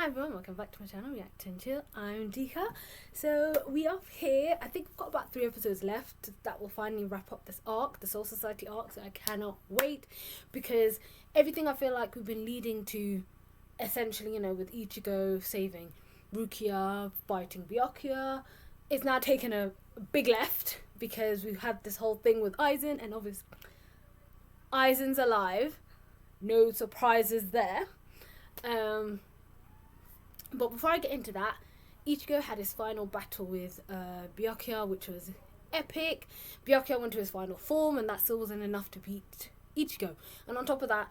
Hi everyone, welcome back to my channel, React and Chill. I'm Dika. So we are here. I think we've got about 3 episodes left that will finally wrap up this arc, the Soul Society arc. So I cannot wait because everything I feel like we've been leading to, essentially, with Ichigo saving Rukia, fighting Byakuya, is now taking a big left because we've had this whole thing with Aizen, and obviously Aizen's alive. No surprises there. But before I get into that, Ichigo had his final battle with Byakuya, which was epic. Byakuya went to his final form, and that still wasn't enough to beat Ichigo. And on top of that,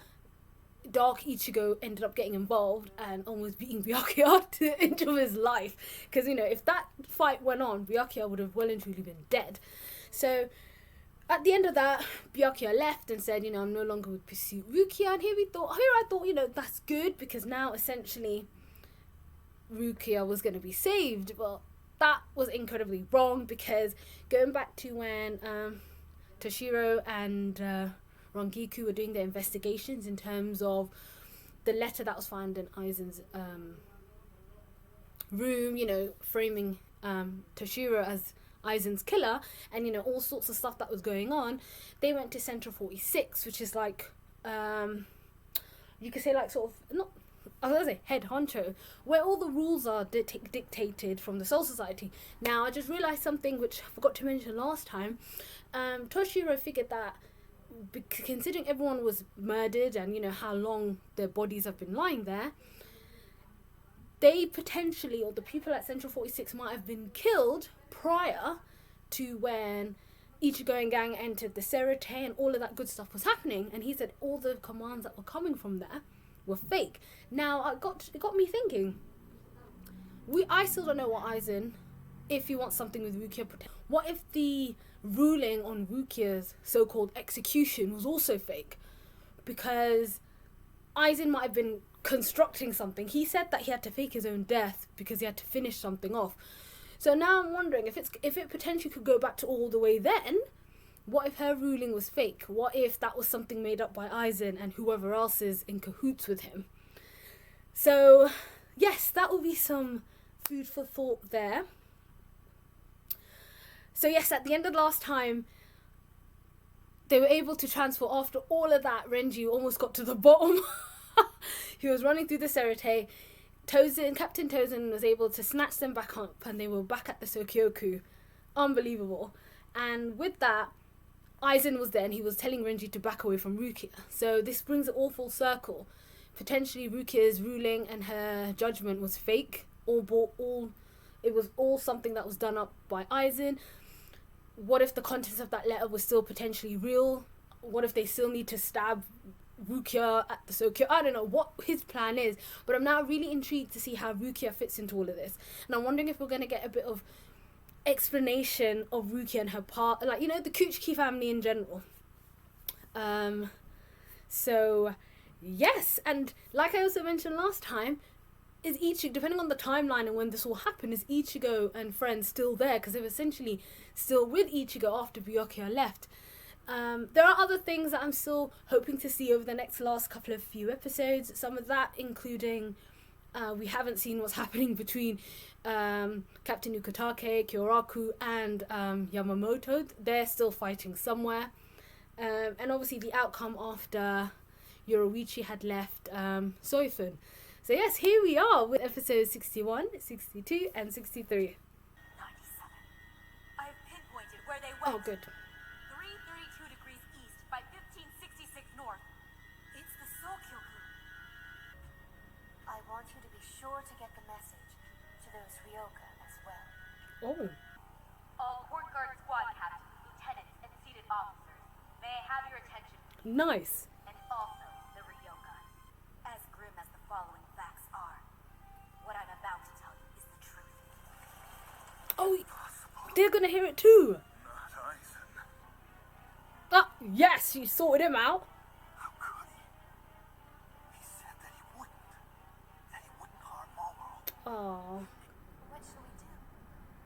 Dark Ichigo ended up getting involved and almost beating Byakuya to the end of his life. Because, if that fight went on, Byakuya would have well and truly been dead. So at the end of that, Byakuya left and said, I'm no longer with Pursue Rukia. And here I thought, that's good, because now essentially Rukia was going to be saved. But that was incredibly wrong, because going back to when Toshiro and Rangiku were doing their investigations in terms of the letter that was found in Aizen's room, framing Toshiro as Aizen's killer, and all sorts of stuff that was going on, they went to Central 46, which is like you could say like sort of not, I was gonna say head honcho, where all the rules are dictated from the Soul Society. Now I just realized something which I forgot to mention last time. Toshiro figured that, considering everyone was murdered and how long their bodies have been lying there, they potentially, or the people at Central 46 might have been killed prior to when Ichigo and gang entered the Serite and all of that good stuff was happening. And he said all the commands that were coming from there were fake. Now it got me thinking. I still don't know what Aizen, if he wants something with Rukia. What if the ruling on Rukia's so-called execution was also fake? Because Aizen might have been constructing something. He said that he had to fake his own death because he had to finish something off. So now I'm wondering if it potentially could go back to all the way then. What if her ruling was fake? What if that was something made up by Aizen and whoever else is in cahoots with him? So yes, that will be some food for thought there. So yes, at the end of last time, they were able to transfer. After all of that, Renji almost got to the bottom. He was running through the Serite. Captain Tozen was able to snatch them back up, and they were back at the Sokyoku. Unbelievable. And with that, Aizen was there, and he was telling Renji to back away from Rukia. So this brings it all full circle. Potentially Rukia's ruling and her judgment was fake. It was all something that was done up by Aizen. What if the contents of that letter was still potentially real? What if they still need to stab Rukia at the Sokyo? I don't know what his plan is, but I'm now really intrigued to see how Rukia fits into all of this. And I'm wondering if we're going to get a bit of explanation of Rukia and her part, like, the Kuchiki family in general. So yes, and like I also mentioned last time, is Ichigo, depending on the timeline and when this all happened, is Ichigo and friends still there? Because they were essentially still with Ichigo after Byakuya left. There are other things that I'm still hoping to see over the last couple of few episodes. Some of that including, we haven't seen what's happening between Captain Ukitake, Kyoraku, and Yamamoto. They're still fighting somewhere. And obviously the outcome after Yoruichi had left Soifun. So yes, here we are with episodes 61, 62, and 63. 97. I've pinpointed where they went. Oh, good. 332 degrees east by 1566 north. It's the Sokyoku. I want you to be sure to get the message to those Ryoka as well. Oh. All Court Guard squad captains, lieutenants, and seated officers, may I have your attention, please? Nice. And also the Ryoka. As grim as the following facts are, what I'm about to tell you is the truth. Oh, they're gonna hear it too. Not Aizen. Ah, yes, you sorted him out. How could he? He said that he wouldn't harm Momo. Oh. What shall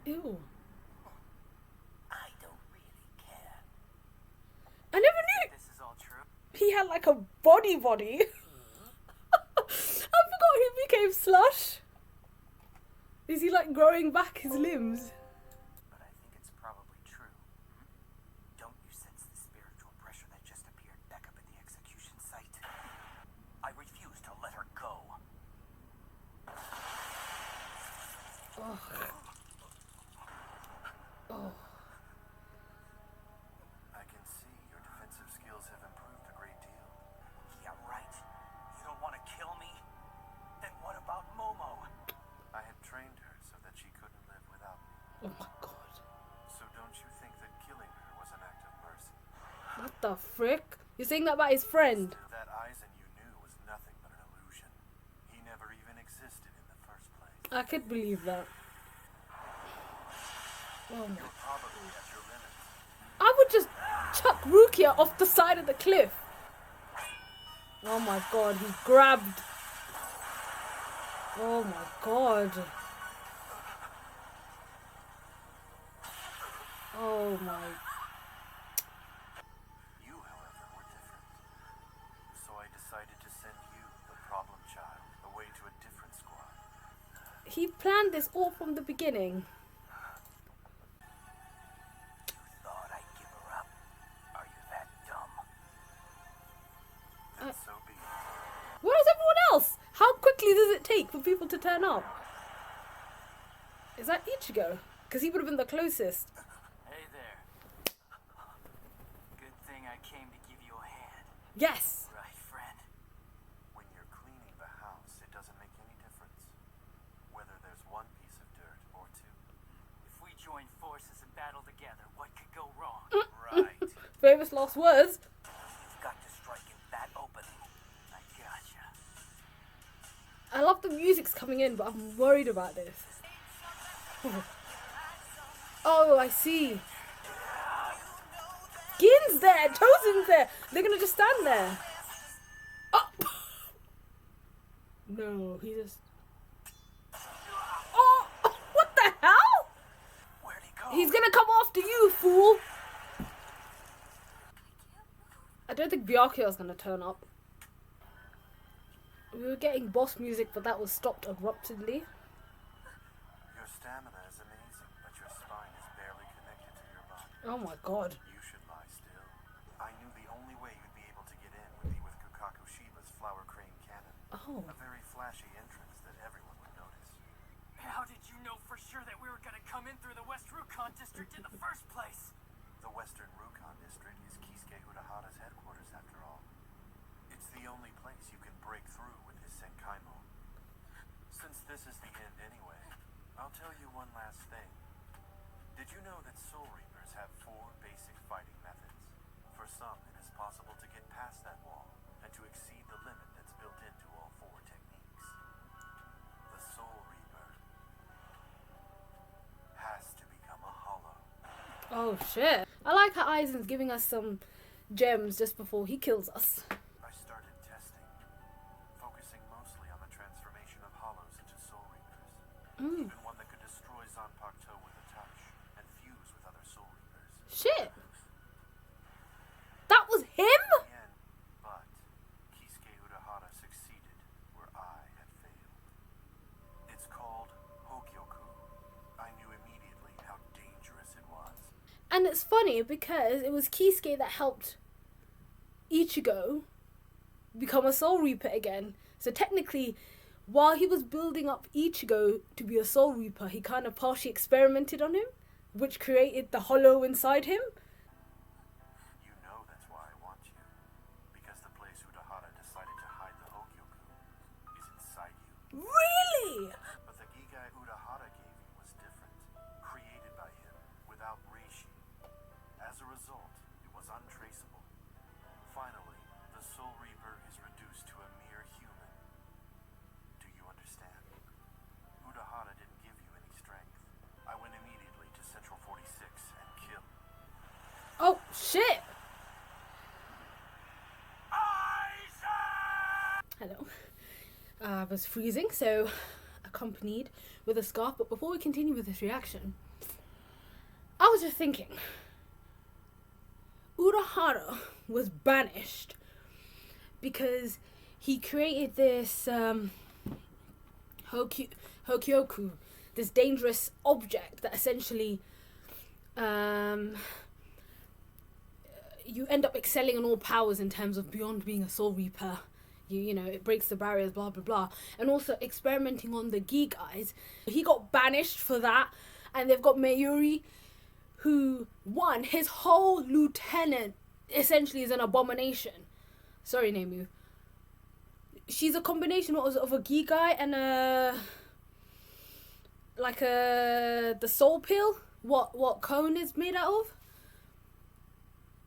we do? Ew. I don't really care. I never knew This is all true. he had like a body. I forgot he became slush? Is he like growing back his limbs? But I think it's probably true. Don't you sense the spiritual pressure that just appeared back up at the execution site? I refuse to let her go. Oh. Oh. I can see your defensive skills have improved a great deal. Yeah, right. You don't want to kill me? Then what about Momo? I had trained her so that she couldn't live without me. Oh my god. So don't you think that killing her was an act of mercy? What the frick? You're saying that about his friend? That Aizen you knew was nothing but an illusion. He never even existed in the first place. I could believe that. Oh my. You're probably at your limits. I would just chuck Rukia off the side of the cliff. Oh my god, he grabbed. Oh my god. Oh my. You, however, were different. So I decided to send you, the problem child, away to a different squad. He planned this all from the beginning. You thought I'd give her up? Are you that dumb? Then so be it. Where is everyone else? How quickly does it take for people to turn up? Is that Ichigo? Because he would have been the closest. Hey there. Good thing I came to give you a hand. Yes. Right, friend? When you're cleaning the house, it doesn't make any difference whether there's one piece of dirt or two. If we join forces and battle together, what could go wrong? Right. Famous last words. You've got to strike in that opening. I gotcha. I love the music's coming in, but I'm worried about this. Oh, I see. Gin's there, Chosen's there. They're gonna just stand there. Oh. No, he just. Oh, what the hell? Where'd he go? He's gonna come after you, fool. I don't think Byakuya's gonna turn up. We were getting boss music, but that was stopped abruptly. Your stamina is amazing, but your spine is barely connected to your body. Oh my god. You should lie still. I knew the only way you'd be able to get in would be with Kukakushiba's flower crane cannon. Oh. A very flashy entrance that everyone would notice. How did you know for sure that we were gonna come in through the West Rukon district in the first place? The Western Rukon district is Kisuke Urahara's headquarters after all. It's the only place you can break through with his Senkaimon. Since this is the end anyway, I'll tell you one last thing. Did you know that Soul Reapers have 4 basic fighting methods? For some, it is possible to get past that wall and to exceed the limit that's built into all 4 techniques. The Soul Reaper has to become a hollow. Oh shit. I like how Aizen's giving us some gems just before he kills us. I started testing, focusing mostly on the transformation of hollows into Soul Reapers. Even one that could destroy Zanpakuto with a touch and fuse with other Soul Reapers. Shit. That was him? In the end, but Kisuke Urahara succeeded where I had failed. It's called Hogyoku. I knew immediately how dangerous it was. And it's funny because it was Kisuke that helped Ichigo become a Soul Reaper again. So technically, while he was building up Ichigo to be a Soul Reaper, he kind of partially experimented on him, which created the hollow inside him. You know that's why I want you. Because the place Urahara decided to hide the Hogyoku is inside you. Really? But the Gigai Urahara gave you was different. Created by him without reishi. As a result, it was untraceable. Finally, the Soul Reaper is reduced to a mere human. Do you understand? Urahara didn't give you any strength. I went immediately to Central 46 and killed. Oh, shit. Hello. I was freezing, so accompanied with a scarf. But before we continue with this reaction, I was just thinking, Urahara was banished because he created this Hokyoku, this dangerous object that essentially you end up excelling in all powers in terms of beyond being a Soul Reaper. You know, it breaks the barriers, blah, blah, blah. And also experimenting on the Gi guys. He got banished for that. And they've got Mayuri, who, his whole lieutenant essentially is an abomination. Sorry, Nemu. She's a combination of a Gi guy and the soul pill. What Cone is made out of.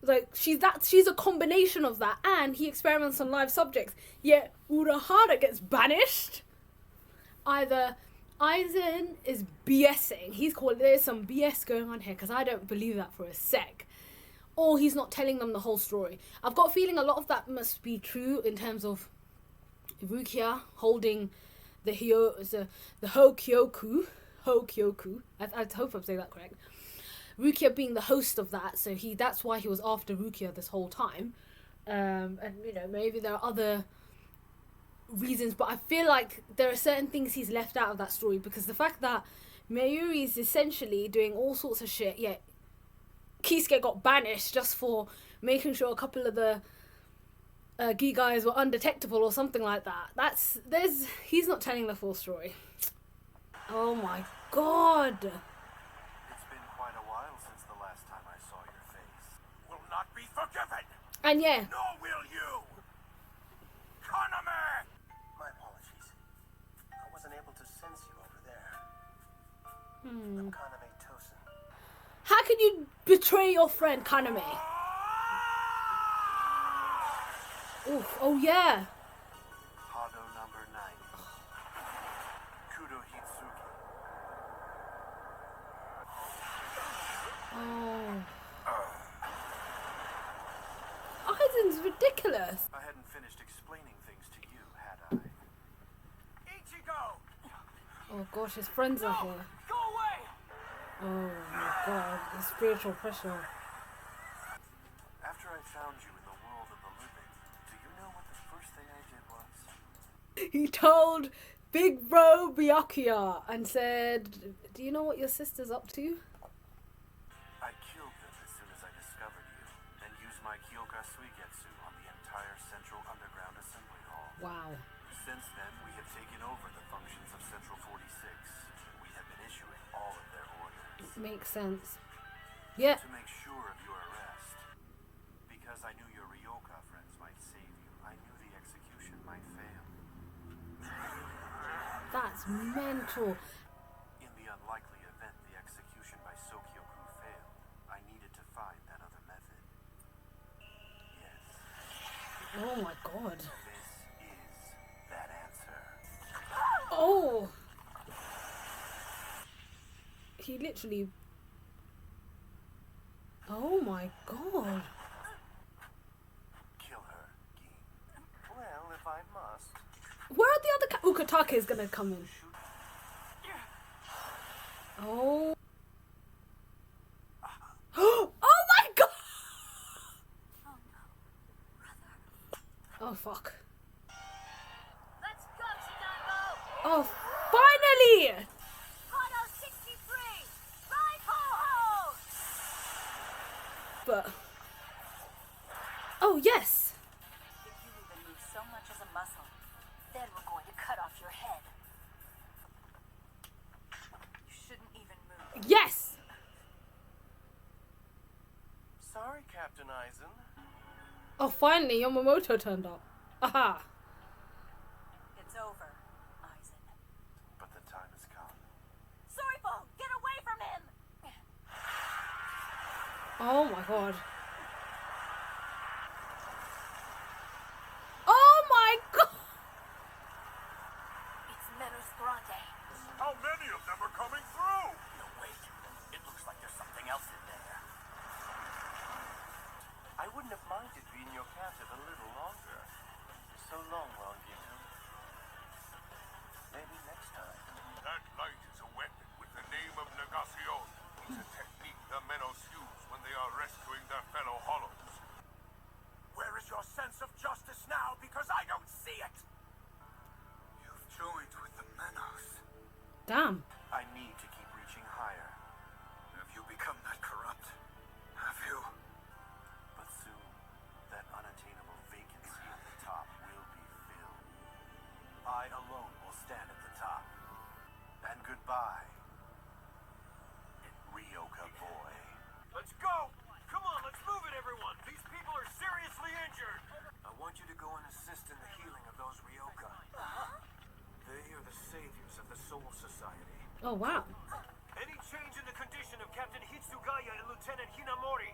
Like, she's a combination of that, and he experiments on live subjects. Yet Urahara gets banished. Either Aizen is BSing. There's some BS going on here, because I don't believe that for a sec. Or he's not telling them the whole story. I've got a feeling a lot of that must be true in terms of Rukia holding the Hokyoku. I hope I'm saying that correct. Rukia being the host of that, so that's why he was after Rukia this whole time. And, you know, maybe there are other reasons, but I feel like there are certain things he's left out of that story, because the fact that Mayuri is essentially doing all sorts of shit, yet Kisuke got banished just for making sure a couple of the Gi guys were undetectable or something like that. He's not telling the full story. Oh my god. It's been quite a while since the last time I saw your face. Will not be forgiven. And yeah. Nor will you. Kaname! My apologies. I wasn't able to sense you over there. I'm Kaname Tosin. How can you betray your friend Kaname? Oof, oh yeah. Hado number 9. Kudo Hitsuki. Oh. Aizen's ridiculous. I hadn't finished explaining things to you, had I? Ichigo! Oh gosh, his friends are here. Go away! Oh my god, the spiritual pressure. After I found you in the world of the living, do you know what the first thing I did was? He told Big Bro Byakuya and said, do you know what your sister's up to? I killed them as soon as I discovered you, and used my Kyoka Suigetsu on the entire Central Underground Assembly Hall. Wow. Since then, we have taken over the functions of Central 46. We have been issuing all of their orders. Makes sense. Yeah. To make sure of your arrest. Because I knew your Ryoka friends might save you, I knew the execution might fail. That's mental. In the unlikely event the execution by Sokyoku failed, I needed to find that other method. Yes. Oh my god. This is that answer. Oh! He literally... Oh my god. Kill her, Gin. Well, if I must. Where are the other... Ukatake is gonna come in. Oh. Oh my god! Oh fuck. Let's go, Chidango! Oh, finally! Hado 63! Ride ho-ho! But... Oh, yes! If you even move so much as a muscle, then we're going to cut off your head. You shouldn't even move. Yes! Sorry, Captain Aizen. Oh, finally, Yamamoto turned up. Aha! It's over, Aizen. But the time has come. Sorryful, get away from him! Oh my god. Oh my god! It's Menos Grande. How many of them are coming through? No, wait. It looks like there's something else in there. I wouldn't have minded being your captive a little longer. So long, Longito. Maybe next time. That light is a weapon with the name of Negacion. It's a technique the Menos use when they are rescuing their fellow Hollows. Where is your sense of justice now? Because I don't see it! You've joined with the Menos. Damn. I need to keep reaching higher. Have you become that corrupt? Have you? But soon, that unattainable vacancy at the top will be filled. I alone will stand at the top. And goodbye, Ryoka boy. Let's go! Come on, let's move it, everyone! These people are seriously injured! I want you to go and assist in the healing of those Ryoka. They are the saviors of the Soul Society. Oh, wow. Any change in the condition of Captain Hitsugaya and Lieutenant Hinamori?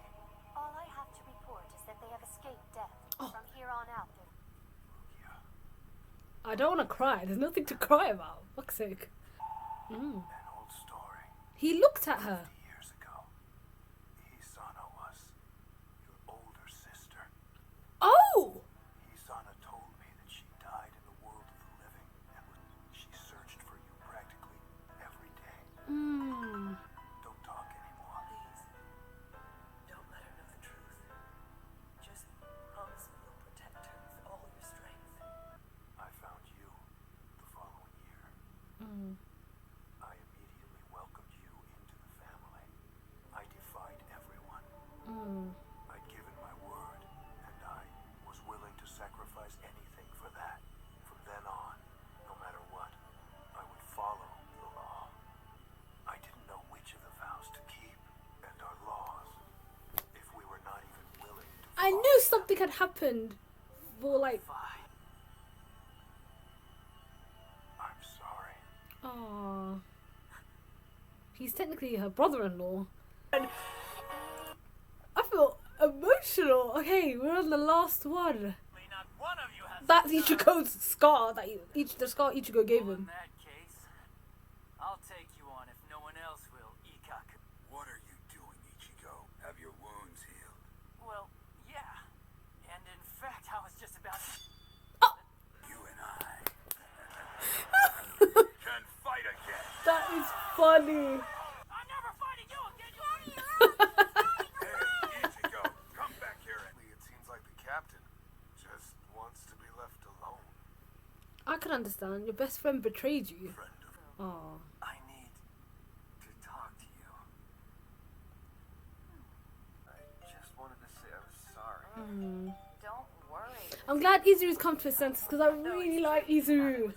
All I have to report is that they have escaped death. Oh. From here on out, they're I don't want to cry. There's nothing to cry about. Fuck's sake. An old story. He looked at her. Years ago, Hisana was your older sister. Oh! Hisana told me that she died in the world of the living, and she searched for you practically every day. Hmm. Don't talk anymore. Please, don't let her know the truth. Just promise me you'll protect her with all your strength. I found you the following year. Hmm. I immediately welcomed you into the family. I defied everyone. Hmm. I'd given my word, and I was willing to sacrifice anything for that. From then on, no matter what, I would follow the law. I didn't know which of the vows to keep, and our laws, if we were not even willing to I follow knew them. something had happened. For like, Fine. I'm sorry. oh, he's technically her brother-in-law. And I feel emotional. Okay, we're on the last one. Not one of you has. That's Ichigo's scar that the scar Ichigo gave In him. that case, I'll take you on if no one else will, Ikaku. What are you doing, Ichigo? Have your wounds healed? Well, yeah. And in fact, I was just about to... You and I can fight again. That is funny. I'm never fighting you again, you Hey, Ichigo, come back here. It seems like the captain just wants to be left alone. I can understand. Your best friend betrayed you. Friend of Oh. I need to talk to you. I just wanted to say I'm sorry. don't worry. I'm glad Izuru's come to his senses because I really like Izuru.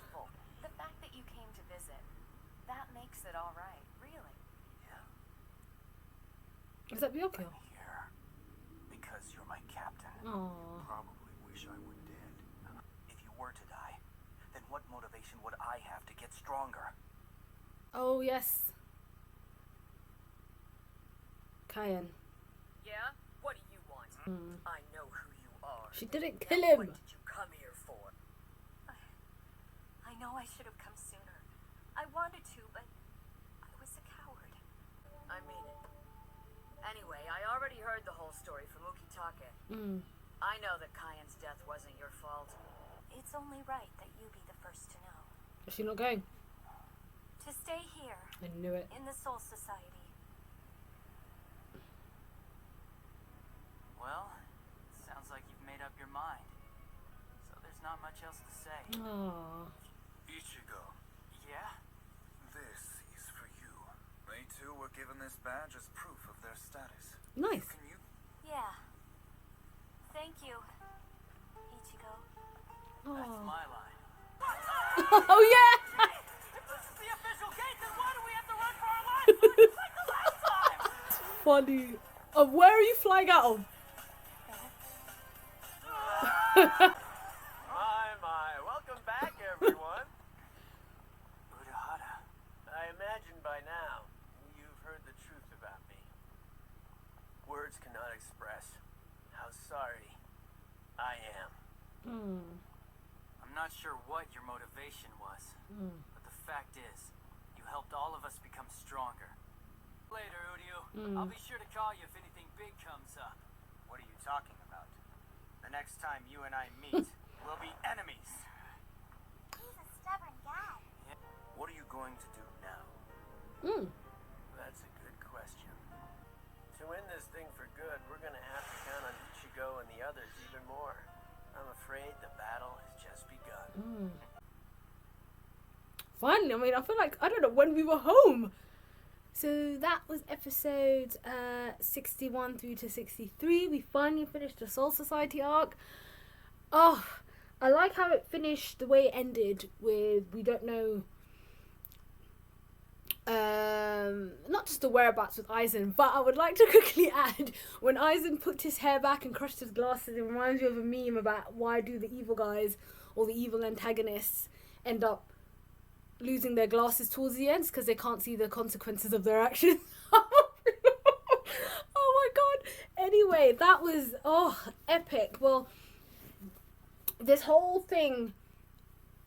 The fact that you came to visit, that makes it all right, really. Is that Ryoko? Here, because you're my captain. Oh. Probably wish I were dead. If you were to die, then what motivation would I have to get stronger? Oh yes. Kayan. Yeah? What do you want? Hmm. I know who you are. She didn't kill Now, him. What did you come here for? I know I should have come sooner. I wanted to, but I was a coward. I mean it. Anyway, I already heard the whole story from Ukitake. Mm. I know that Kayan's death wasn't your fault. It's only right that you be the first to know. Is she not going? To stay here, I knew it. in the Soul Society. Well, sounds like you've made up your mind. So there's not much else to say. Oh. Ichigo, Yeah? this is for you. They too were given this badge as proof of their status. Nice. Can you? Yeah. Thank you, Ichigo. That's Oh. my line. Oh yeah. This is the official gate, then why do we have to run for our lives? Just like the last time! Funny. Where are you flying out of? My, welcome back, everyone. Urahara. I imagine by now you've heard the truth about me. Words cannot express how sorry I am. Hmm. I'm not sure what your motivation was, but the fact is, you helped all of us become stronger. Later, Uryu. I'll be sure to call you if anything big comes up. What are you talking about? The next time you and I meet, we'll be enemies. He's a stubborn guy. What are you going to do now? Hmm. That's a good question. To win this thing for good, we're gonna have to count on Ichigo and the others even more. I'm afraid the battle has just begun. Finally, I mean, I feel like, I don't know, when we were home. So that was episodes 61 through to 63. We finally finished the Soul Society arc. Oh, I like how it finished the way it ended with, we don't know, not just the whereabouts with Aizen, but I would like to quickly add, when Aizen put his hair back and crushed his glasses, it reminds me of a meme about why do the evil guys or the evil antagonists end up losing their glasses towards the end, because they can't see the consequences of their actions. Oh my god. Anyway, that was epic. Well, this whole thing,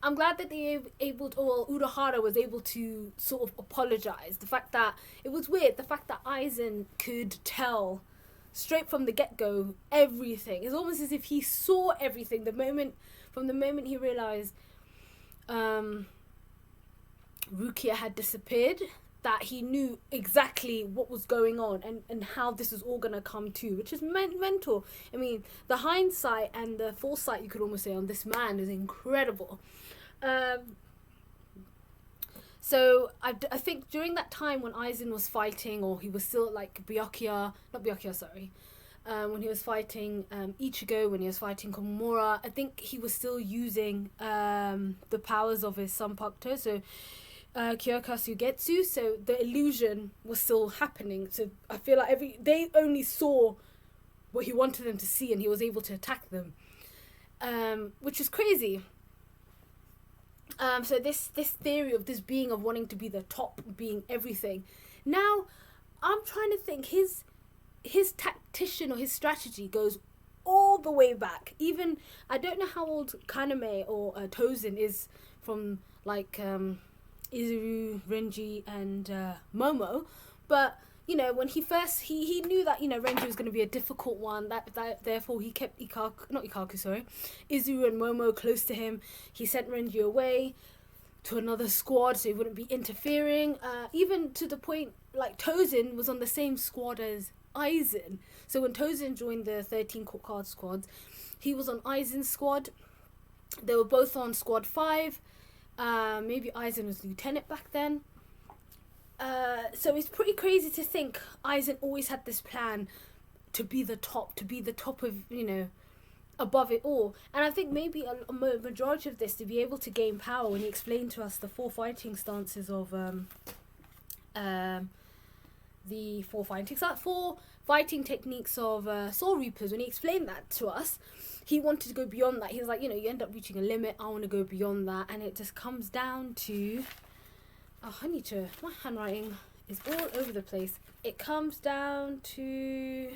I'm glad that they were able to, or Urahara was able to sort of apologize. The fact that it was weird, the fact that Aizen could tell straight from the get-go everything. It's almost as if he saw everything from the moment he realized Rukia had disappeared, that he knew exactly what was going on and how this is all going to come to, which is mental. I mean, the hindsight and the foresight, you could almost say, on this man is incredible. So I think during that time when Aizen was fighting, or he was still like when he was fighting Ichigo, when he was fighting Komamura, I think he was still using the powers of his Sanpakuto, so Kyoka Sugetsu, so the illusion was still happening. So I feel like they only saw what he wanted them to see, and he was able to attack them, which is crazy. So this theory of this being of wanting to be the top, being everything. Now, I'm trying to think, his tactician or his strategy goes all the way back. Even, I don't know how old Kaname or Tozen is from, like, Izuru, Renji, and Momo, but you know, when he first he knew that, you know, Renji was going to be a difficult one, that therefore he kept Izuru and Momo close to him. He sent Renji away to another squad so he wouldn't be interfering, even to the point like Tozen was on the same squad as Aizen. So when Tozen joined the 13 court card squads, he was on Aizen's squad. They were both on squad 5. Maybe Aizen was lieutenant back then. So it's pretty crazy to think Aizen always had this plan to be the top of, you know, above it all. And I think maybe a majority of this, to be able to gain power, when he explained to us the 4 fighting stances of the 4 fighting techniques of Soul Reapers, when he explained that to us, he wanted to go beyond that. He was like, you know, you end up reaching a limit, I want to go beyond that. And it just comes down to, my handwriting is all over the place. It comes down to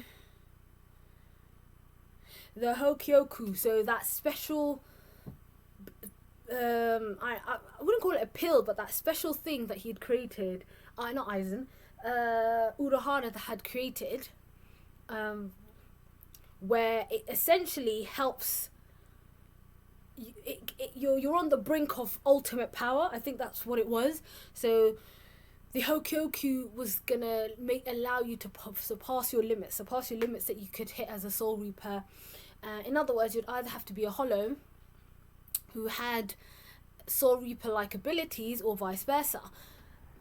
the Hokyoku, so that special, I wouldn't call it a pill, but that special thing that he'd created, not Aizen, Urahara that had created, where it essentially helps you're on the brink of ultimate power. I think that's what it was. So the Hokyoku was gonna allow you to surpass your limits that you could hit as a Soul Reaper. In other words, you'd either have to be a Hollow who had Soul Reaper like abilities, or vice versa.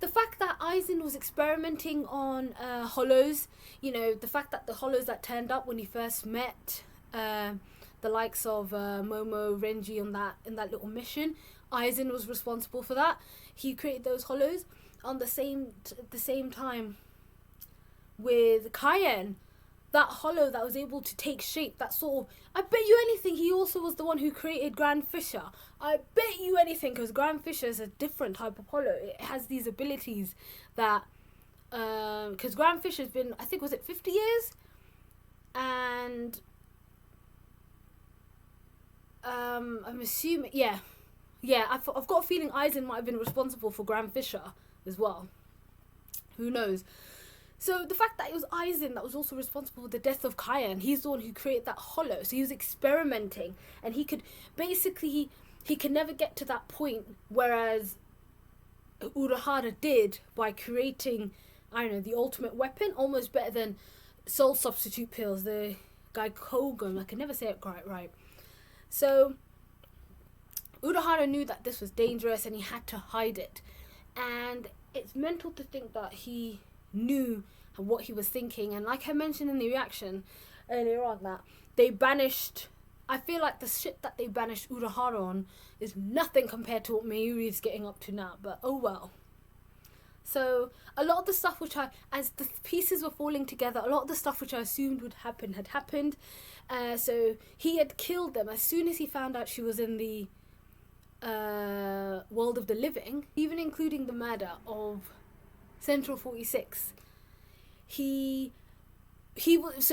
The fact that Aizen was experimenting on Hollows, you know, the fact that the Hollows that turned up when he first met the likes of Momo, Renji in that little mission, Aizen was responsible for that. He created those Hollows on the same time with Cayenne. That Hollow that was able to take shape, that sort of, I bet you anything he also was the one who created Grand Fisher. I bet you anything, because Grand Fisher is a different type of Hollow. It has these abilities that, because Grand Fisher's been, I think, was it 50 years? And I'm assuming, yeah, I've got a feeling Aizen might have been responsible for Grand Fisher as well. Who knows? So the fact that it was Aizen that was also responsible for the death of Cayenne, he's the one who created that Hollow. So he was experimenting, and he could basically, he could never get to that point, whereas Urahara did by creating, I don't know, the ultimate weapon, almost better than soul substitute pills, the Gaikogan. I can never say it quite right. So Urahara knew that this was dangerous and he had to hide it. And it's mental to think that he knew what he was thinking. And like I mentioned in the reaction earlier on, that they banished, I feel like the shit that they banished Urahara on is nothing compared to what Mayuri is getting up to now, but oh well. So a lot of the stuff which as the pieces were falling together, a lot of the stuff which I assumed would happen had happened. So he had killed them as soon as he found out she was in the world of the living, even including the murder of Central 46. So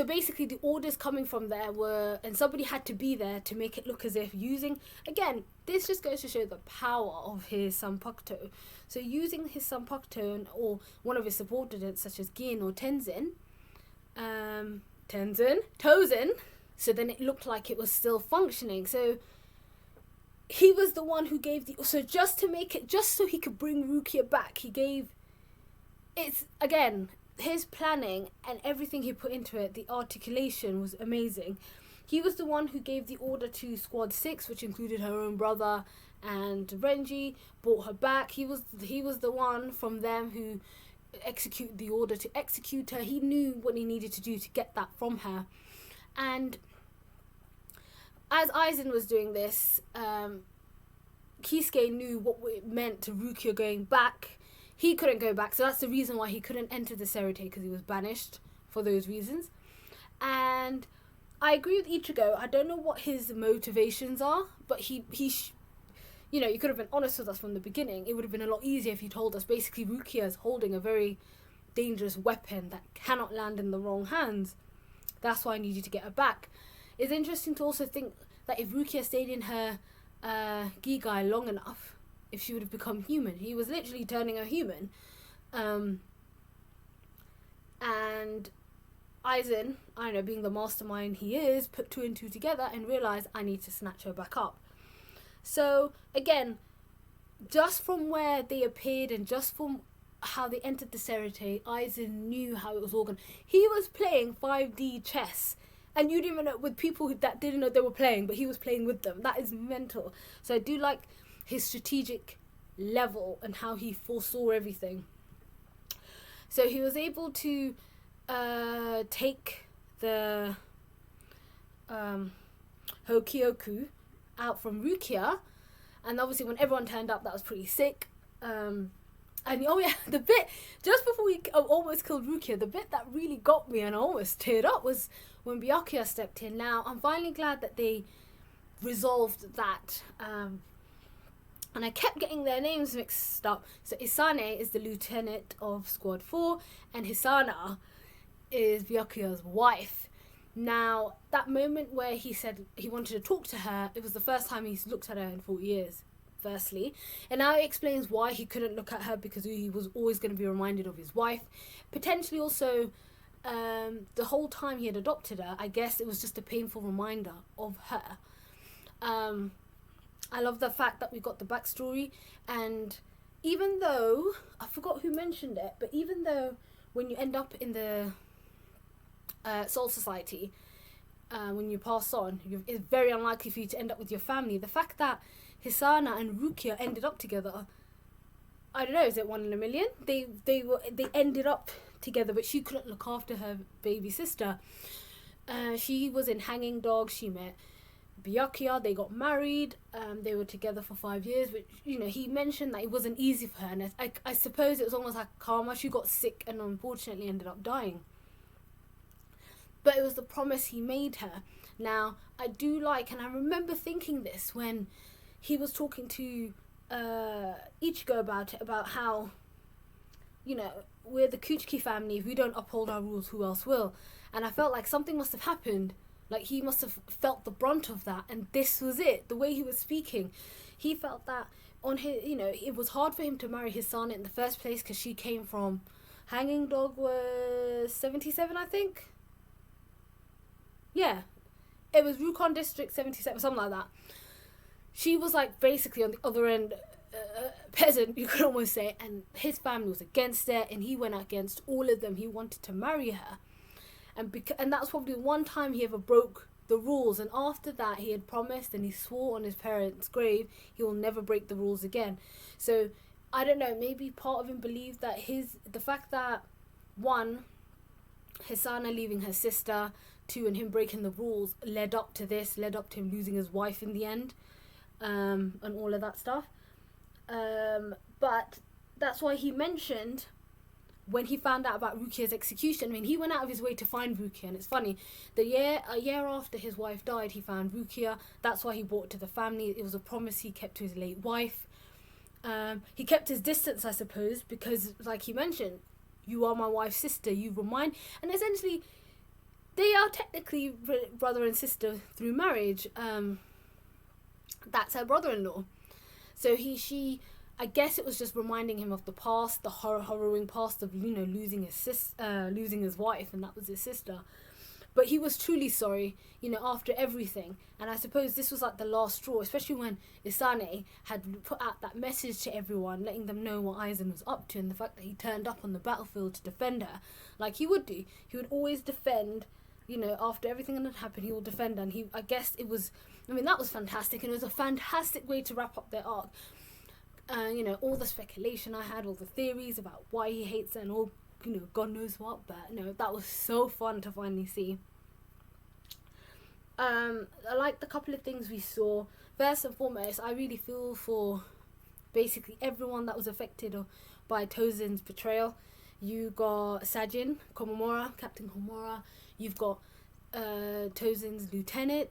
basically the orders coming from there were, and somebody had to be there to make it look as if using, again, this just goes to show the power of his Sanpakuto. So using his Sanpakuto or one of his subordinates such as Gin or Tozen, so then it looked like it was still functioning. So he was the one who gave just to make it, just so he could bring Rukia back, it's, again, his planning and everything he put into it, the articulation was amazing. He was the one who gave the order to Squad 6, which included her own brother and Renji, brought her back. He was the one from them who executed the order to execute her. He knew what he needed to do to get that from her. And as Aizen was doing this, Kisuke knew what it meant to Rukia going back. He couldn't go back, so that's the reason why he couldn't enter the Serite, because he was banished for those reasons. And I agree with Ichigo. I don't know what his motivations are, but he you could have been honest with us from the beginning. It would have been a lot easier if he told us basically Rukia is holding a very dangerous weapon that cannot land in the wrong hands. That's why I need you to get her back. It's interesting to also think that if Rukia stayed in her Gigai long enough, if she would have become human. He was literally turning her human. And Aizen, I don't know, being the mastermind he is, put 2 and 2 together and realised I need to snatch her back up. So, again, just from where they appeared and just from how they entered the Serite, Aizen knew how it was organized. He was playing 5D chess. And you didn't even know, with people that didn't know they were playing, but he was playing with them. That is mental. So I do like his strategic level and how he foresaw everything. So he was able to take the Hokyoku out from Rukia, and obviously when everyone turned up, that was pretty sick. And oh yeah, the bit just before we almost killed Rukia, the bit that really got me and I almost teared up was when Byakuya stepped in. Now I'm finally glad that they resolved that. And I kept getting their names mixed up. So Isane is the lieutenant of Squad 4, and Hisana is Byakuya's wife. Now, that moment where he said he wanted to talk to her, it was the first time he's looked at her in 4 years, firstly. And now it explains why he couldn't look at her, because he was always going to be reminded of his wife. Potentially also, the whole time he had adopted her, I guess it was just a painful reminder of her. I love the fact that we got the backstory, and even though, I forgot who mentioned it, but even though when you end up in the Soul Society, when you pass on, it's very unlikely for you to end up with your family. The fact that Hisana and Rukia ended up together, I don't know, is it 1 in a million? They ended up together, but she couldn't look after her baby sister. She was in Hanging Dog. She met Byakuya, they got married, they were together for 5 years, which, he mentioned that it wasn't easy for her, and I suppose it was almost like karma. She got sick and unfortunately ended up dying. But it was the promise he made her. Now, I do like, and I remember thinking this when he was talking to Ichigo about it, about how, we're the Kuchiki family. If we don't uphold our rules, who else will? And I felt like something must have happened. Like, he must have felt the brunt of that, and this was it. The way he was speaking, he felt that on his, it was hard for him to marry his son in the first place, because she came from, Hanging Dog was 77, I think. Yeah, it was Rukon District 77, something like that. She was like basically on the other end, peasant, you could almost say, and his family was against it, and he went against all of them. He wanted to marry her. And that's probably one time he ever broke the rules, and after that he had promised and he swore on his parents' grave he will never break the rules again. So I don't know, maybe part of him believed that the fact that, one, Hisana leaving her sister, two, and him breaking the rules led up to him losing his wife in the end, and all of that stuff. But that's why he mentioned, when he found out about Rukia's execution, I mean, he went out of his way to find Rukia, and it's funny, a year after his wife died, he found Rukia. That's why he brought it to the family. It was a promise he kept to his late wife. He kept his distance, I suppose, because, like he mentioned, you are my wife's sister, you were mine, and essentially, they are technically brother and sister through marriage. That's her brother-in-law. So I guess it was just reminding him of the past, the harrowing past of, losing his wife, and that was his sister. But he was truly sorry, after everything. And I suppose this was like the last straw, especially when Isane had put out that message to everyone, letting them know what Aizen was up to, and the fact that he turned up on the battlefield to defend her, like he would do. He would always defend, after everything that had happened, he would defend. And that was fantastic, and it was a fantastic way to wrap up their arc. All the speculation I had, all the theories about why he hates her and all, God knows what, but that was so fun to finally see. I like the couple of things we saw. First and foremost, I really feel for basically everyone that was affected by Tozin's betrayal. You got Sajin Komomora, Captain Komomora. You've got Tozin's lieutenant,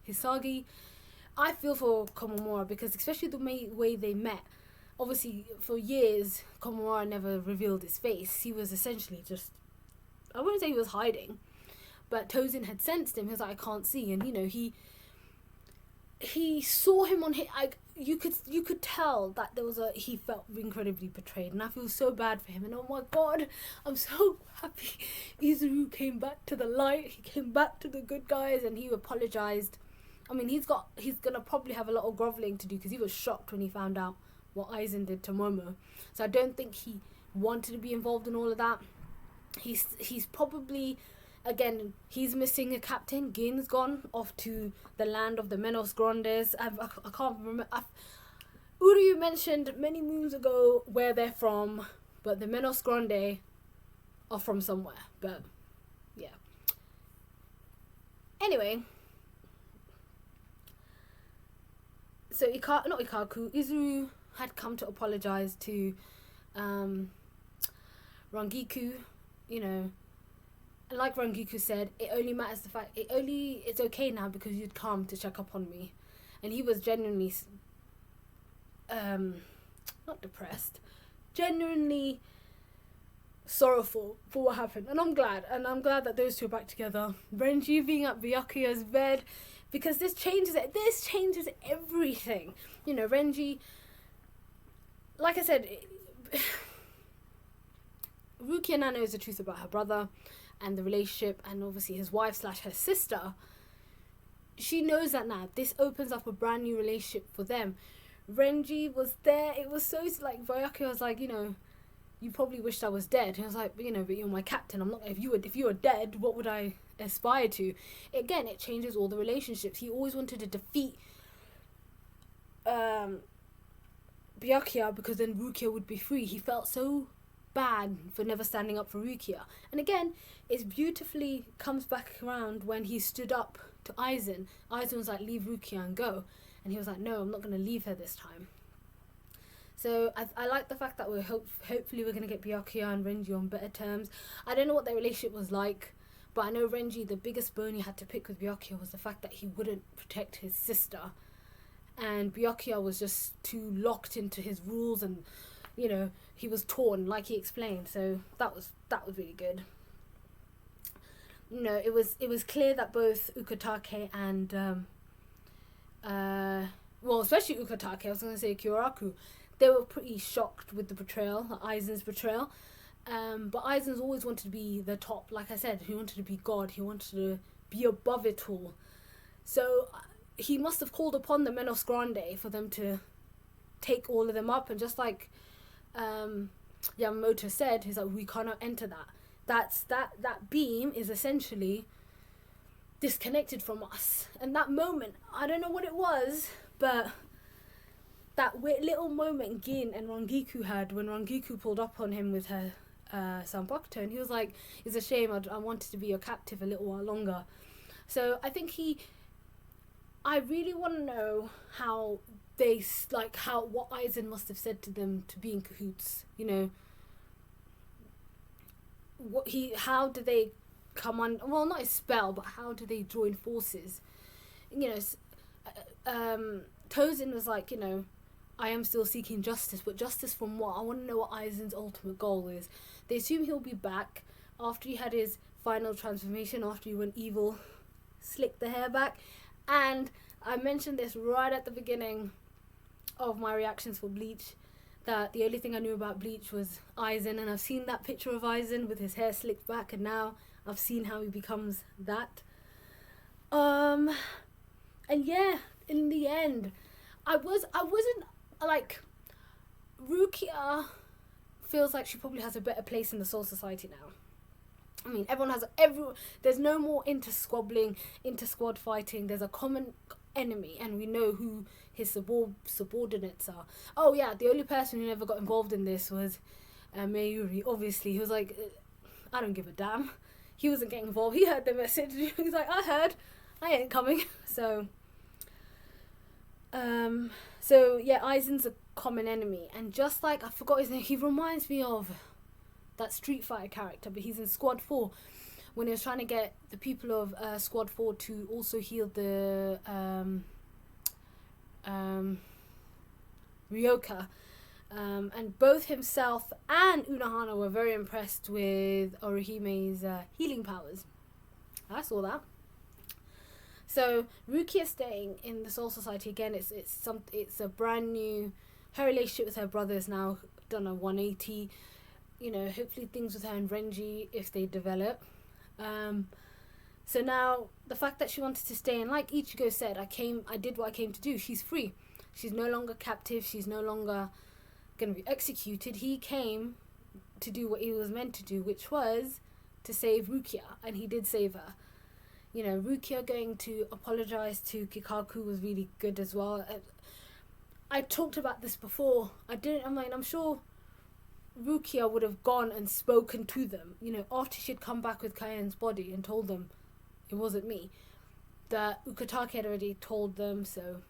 Hisagi. I feel for Komomora because, especially the way they met, obviously for years Komomora never revealed his face. He was essentially just, I wouldn't say he was hiding, but Tozin had sensed him. He was like, I can't see, and he saw him on his, you could tell that he felt incredibly betrayed, and I feel so bad for him. And oh my god, I'm so happy Izuru came back to the light. He came back to the good guys, and he apologized. I mean, he's gonna probably have a lot of groveling to do because he was shocked when he found out what Aizen did to Momo. So I don't think he wanted to be involved in all of that. He's probably, again, he's missing a captain. Gin's gone off to the land of the Menos Grandes. I can't remember. Uryu mentioned many moons ago where they're from, but the Menos Grande are from somewhere. But yeah. Anyway. So Izuru had come to apologize to Rangiku, and like Rangiku said, it's okay now because you'd come to check up on me. And he was genuinely not depressed, genuinely sorrowful for what happened. And I'm glad that those two are back together. Renji being at Byakuya's bed, because this changes everything. Renji, like I said, Rukia now knows the truth about her brother and the relationship, and obviously his wife / her sister. She knows that now. This opens up a brand new relationship for them. Renji was there. It was so like, Byakuya was like, you probably wished I was dead. He was like, but you're my captain. I'm not. If you were dead, what would I aspire to? Again, it changes all the relationships. He always wanted to defeat Byakuya because then Rukia would be free. He felt so bad for never standing up for Rukia. And again, it beautifully comes back around when he stood up to Aizen. Aizen was like, leave Rukia and go. And he was like, no, I'm not going to leave her this time. So I like the fact that hopefully we're going to get Byakuya and Renji on better terms. I don't know what their relationship was like, but I know Renji, the biggest bone he had to pick with Byakuya was the fact that he wouldn't protect his sister. And Byakuya was just too locked into his rules, and, he was torn, like he explained. So that was really good. It was clear that both Ukitake and, especially Ukitake, I was going to say Kyoraku, they were pretty shocked with the betrayal, Aizen's betrayal. But Aizen's always wanted to be the top. Like I said, he wanted to be God. He wanted to be above it all. So he must have called upon the Menos Grande for them to take all of them up. And just like Yamamoto said, he's like, we cannot enter that. That beam is essentially disconnected from us. And that moment, I don't know what it was, but that weird little moment Gin and Rangiku had when Rangiku pulled up on him with her Sanbakuto, and he was like, it's a shame, I wanted to be your captive a little while longer. So I think I really want to know how they, like, what Aizen must have said to them to be in cahoots, you know. How do they come on, well, not a spell, but how do they join forces? You know, Tozen was like, you know, I am still seeking justice, but justice from what? I want to know what Aizen's ultimate goal is. They assume he'll be back after he had his final transformation, after he went evil, slicked the hair back. And I mentioned this right at the beginning of my reactions for Bleach, that the only thing I knew about Bleach was Aizen, and I've seen that picture of Aizen with his hair slicked back, and now I've seen how he becomes that. And yeah, in the end, I wasn't like, Rukia feels like she probably has a better place in the Soul Society now. I mean, there's no more inter-squabbling, inter-squad fighting. There's a common enemy, and we know who his subordinates are. Oh yeah, the only person who never got involved in this was Mayuri. Obviously, he was like, I don't give a damn. He wasn't getting involved. He heard the message. He's like, I heard. I ain't coming. So yeah, Aizen's a common enemy, and just like, I forgot his name, he reminds me of that Street Fighter character, but he's in Squad 4 when he was trying to get the people of Squad 4 to also heal the Ryoka, and both himself and Unohana were very impressed with Orihime's healing powers. I saw that. So Rukia staying in the Soul Society again. It's a brand new. Her relationship with her brother is now done a 180. You know, hopefully things with her and Renji, if they develop. So now the fact that she wanted to stay, and like Ichigo said, I did what I came to do. She's free. She's no longer captive. She's no longer going to be executed. He came to do what he was meant to do, which was to save Rukia, and he did save her. You know, Rukia going to apologize to Kikaku was really good as well. I talked about this before. I'm sure Rukia would have gone and spoken to them, you know, after she'd come back with Kayen's body and told them it wasn't me. That Ukitake had already told them, so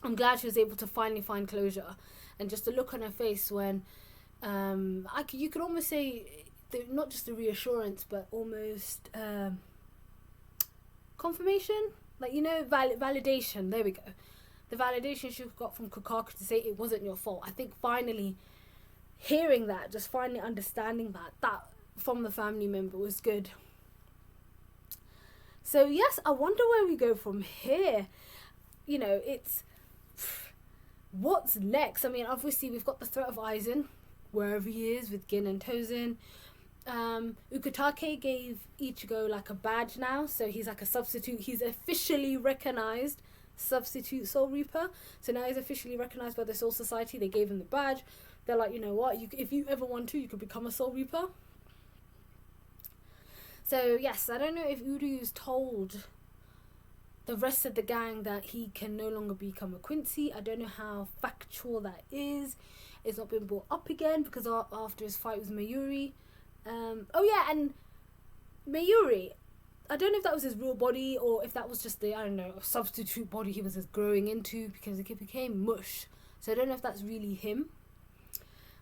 I'm glad she was able to finally find closure. And just the look on her face when, you could almost say, not just a reassurance, but almost confirmation, like, you know, validation. There we go. The validation she got from Kakaku to say it wasn't your fault. I think finally hearing that, just finally understanding that from the family member was good. So yes, I wonder where we go from here. You know, it's what's next. I mean, obviously we've got the threat of Aizen wherever he is with Gin and Tozen. Ukitake gave Ichigo like a badge now, so he's like a substitute. He's officially recognized substitute Soul Reaper. So now he's officially recognized by the Soul Society. They gave him the badge. They're like, you know what, if you ever want to, you could become a Soul Reaper. So yes, I don't know if Uryu's told the rest of the gang that he can no longer become a Quincy. I don't know how factual that is. It's not been brought up again because after his fight with Mayuri. Oh yeah, and Mayuri, I don't know if that was his real body or if that was just the, I don't know, substitute body he was just growing into, because it became mush. So I don't know if that's really him.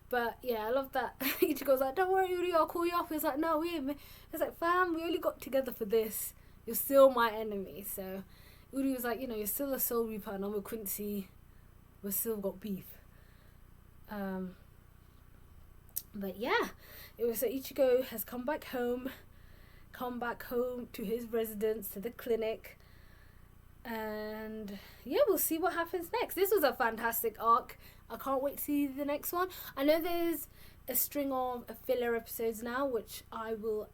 But yeah, I love that. Ichigo's like, don't worry, Uri, I'll call you up. He's like, no, it's like, fam, we only got together for this. You're still my enemy. So Uri was like, you know, you're still a Soul Reaper and I'm a Quincy. We've still got beef. But yeah, it was so Ichigo has come back home to his residence, to the clinic. And yeah, we'll see what happens next. This was a fantastic arc. I can't wait to see the next one. I know there's a string of filler episodes now, which I will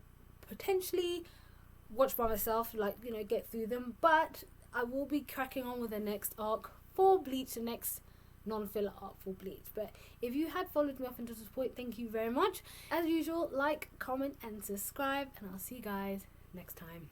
potentially watch by myself, like, you know, get through them. But I will be cracking on with the next arc for Bleach, the next non-filler arc for Bleach. But if you had followed me up until this point, thank you very much. As usual, like, comment and subscribe, and I'll see you guys next time.